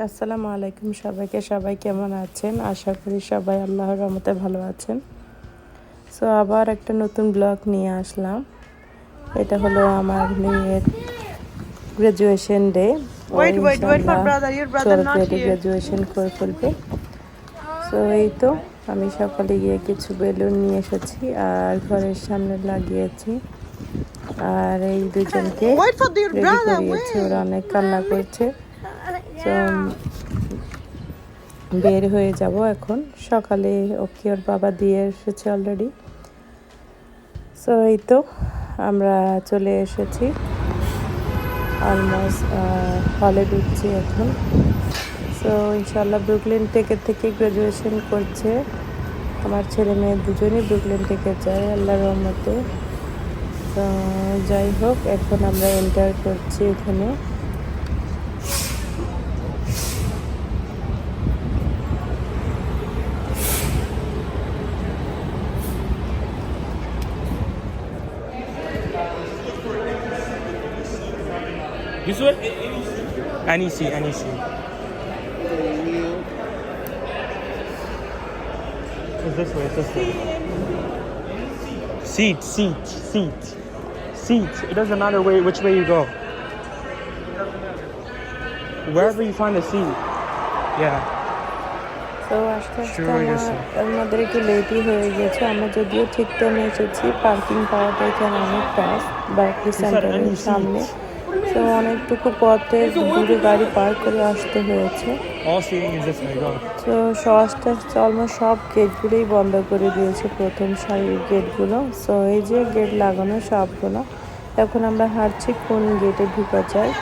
আসসালামু আলাইকুম সবাইকে। সবাই কেমন আছেন? আশা করি সবাই আল্লাহর রহমতে ভালো আছেন। সো আবার একটা নতুন ব্লগ নিয়ে আসলাম। এটা হলো আমার মেয়ের গ্র্যাজুয়েশন ডে। ও Wait for ইনশাআল্লাহ brother. Your brother 12 not গ্রেডে here. গ্র্যাজুয়েশন করে ফেলবে। সো এই তো আমি সকালে গিয়ে কিছু বেলুন নিয়ে এসেছি আর ঘরের সামনে লাগিয়েছি। আর এই দুজনকে Wait for your ready brother. করিয়েছি, ওরা Wait. অনেক কান্না করছে। তো বের হয়ে যাব এখন। সকালে ওকে ওর বাবা দিয়ে এসেছে অলরেডি। সো এই তো আমরা চলে এসেছি, অলমোস্ট হলে ঢুকছি এখন। সো ইনশাল্লাহ ব্রুকলিন থেকে গ্র্যাজুয়েশন করছে আমার ছেলে মেয়ে দুজনেই ব্রুকলিন থেকে যায় আল্লাহর রহমতে। তো যাই হোক, এখন আমরা এন্টার করছি এখানে। This way? NEC. It's this way, Seat. It doesn't matter which way you go. Wherever you find a seat. Yeah. তো আস্তে আস্তে শুরু হয়ে গেছে। আমাদের একটু লেটই হয়ে গেছে। আমরা যদিও ঠিক টাইমে এসেছি, পার্কিং পাওয়াটা এখানে অনেক টাফ বার্কলি সেন্টারের সামনে। তো অনেকটুকু পথে দূরে গাড়ি পার্ক করে আসতে হয়েছে। All seating is this way, go. তো অলমোস্ট সব গেটগুলোই বন্ধ করে দিয়েছে, প্রথম সারির গেটগুলো। সো এই যে গেট লাগানো সবগুলো। এখন আমরা হাঁটছি কোন গেটে ঢুকা যায়।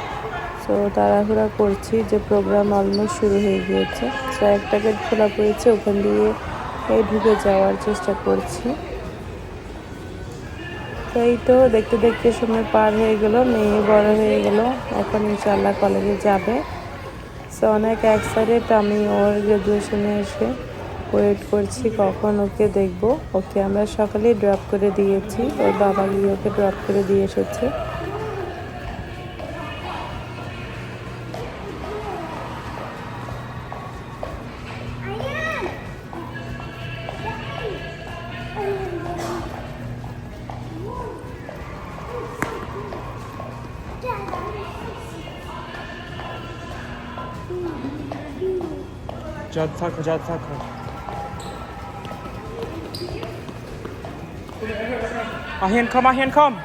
সো তাড়াহুড়া করছি, যে প্রোগ্রাম অলমোস্ট শুরু হয়ে গিয়েছে। সো একটা গেট খোলা পড়েছে, ওখান দিয়ে ঢুকে যাওয়ার চেষ্টা করছি। তো এই তো দেখতে দেখতে সময় পার হয়ে গেল, মেয়ে বড় হয়ে গেল, এখন ইনশাআল্লাহ কলেজে যাবে। সো অনেক এক্সাইটেড আমি ওর গ্র্যাজুয়েশনে এসে ওয়েট করছি কখন ওকে দেখবো। ওকে আমরা সকালেই ড্রপ করে দিয়েছি, ওর বাবা গিয়ে ওকে ড্রপ করে দিয়ে এসেছে। Jad Thakur. Ahian, come.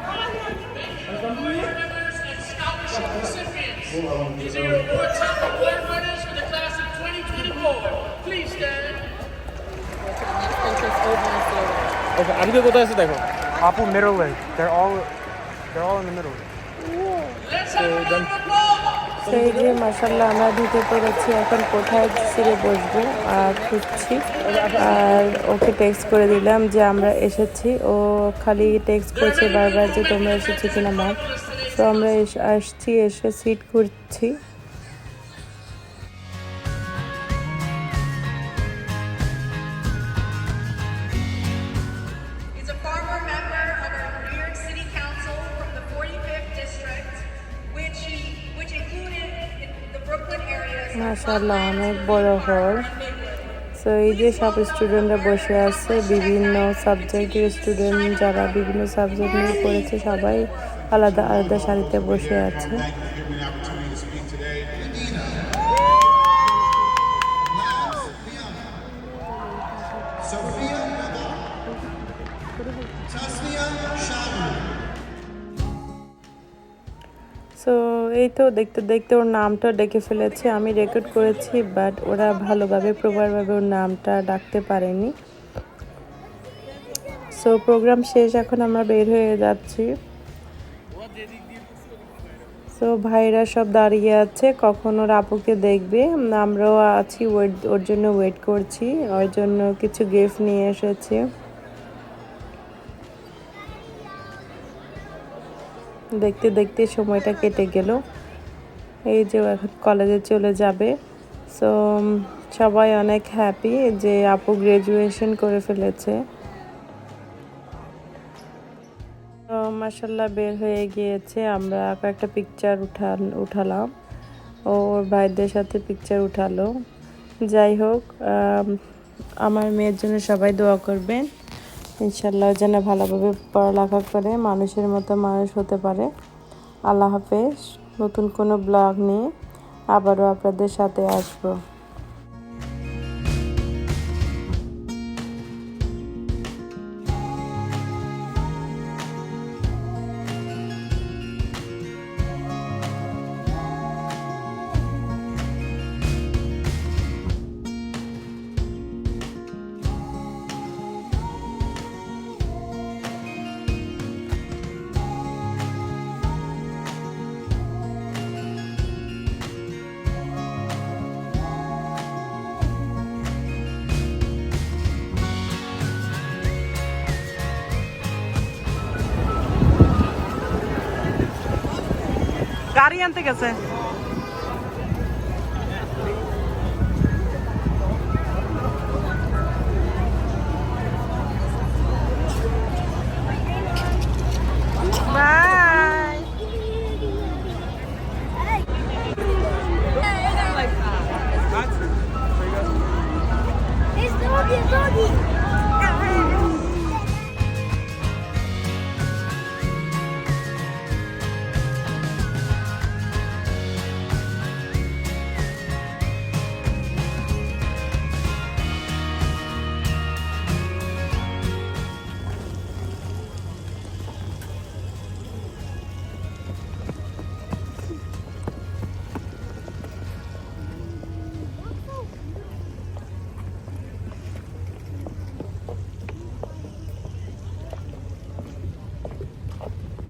These are your award winners for the class of 2024. Please stand. Okay, আদিকে কোথায় আছে দেখো? Apu middle way. They're all in the middle. Let's have a round of applause. সেই যে মাশাআল্লাহ আমরা ঢুকে পড়েছি। এখন কোথায় সিটে বসবো আর খুঁজছি, আর ওকে টেক্সট করে দিলাম যে আমরা এসেছি। ও খালি টেক্সট করছে বারবার যে তোমরা এসেছো কিনা মা। তো আমরা আসছি, এসে সিট খুঁজছি। He's a former member of our New York City Council from the 45th District, which included the Brooklyn area. মাশাআল্লাহ অনেক বড় হল। সো এই যে সব স্টুডেন্টরা বসে আছে, বিভিন্ন সাবজেক্টের স্টুডেন্ট যারা বিভিন্ন সাবজেক্ট নিয়ে পড়েছে সবাই আলাদা আলাদা সারিতে বসে আছে। সো এই তো দেখতে দেখতে ওর নামটা ডেকে ফেলেছে। আমি রেকর্ড করেছি, বাট ওরা ভালোভাবে প্রপারভাবে ওর নামটা ডাকতে পারেনি। সো প্রোগ্রাম শেষ, এখন আমরা বের হয়ে যাচ্ছি। সো ভাইরা সব দাঁড়িয়ে আছে কখন ওর আপুকে দেখবে। আমরাও আছি, ওর জন্য ওয়েট করছি। ওর জন্য কিছু গিফট নিয়ে এসেছি। দেখতে দেখতে সময়টা কেটে গেল। এই যে এখন কলেজে চলে যাবে। সো সবাই অনেক হ্যাপি যে আপু গ্র্যাজুয়েশন করে ফেলেছে। তো মাশাআল্লাহ বের হয়ে গিয়েছে, আমরা কয়েকটা পিকচার উঠালাম। ও ওর ভাইদের সাথে পিকচার উঠালো। যাই হোক, আমার মেয়ের জন্য সবাই দোয়া করবেন, ইনশাল্লাহ যেন ভালোভাবে পড়ালেখা করে মানুষের মতো মানুষ হতে পারে। আল্লাহ হাফেজ। নতুন কোনো ব্লগ নিয়ে আবারও আপনাদের সাথে আসবো। গাড়ি আনতে গেছে।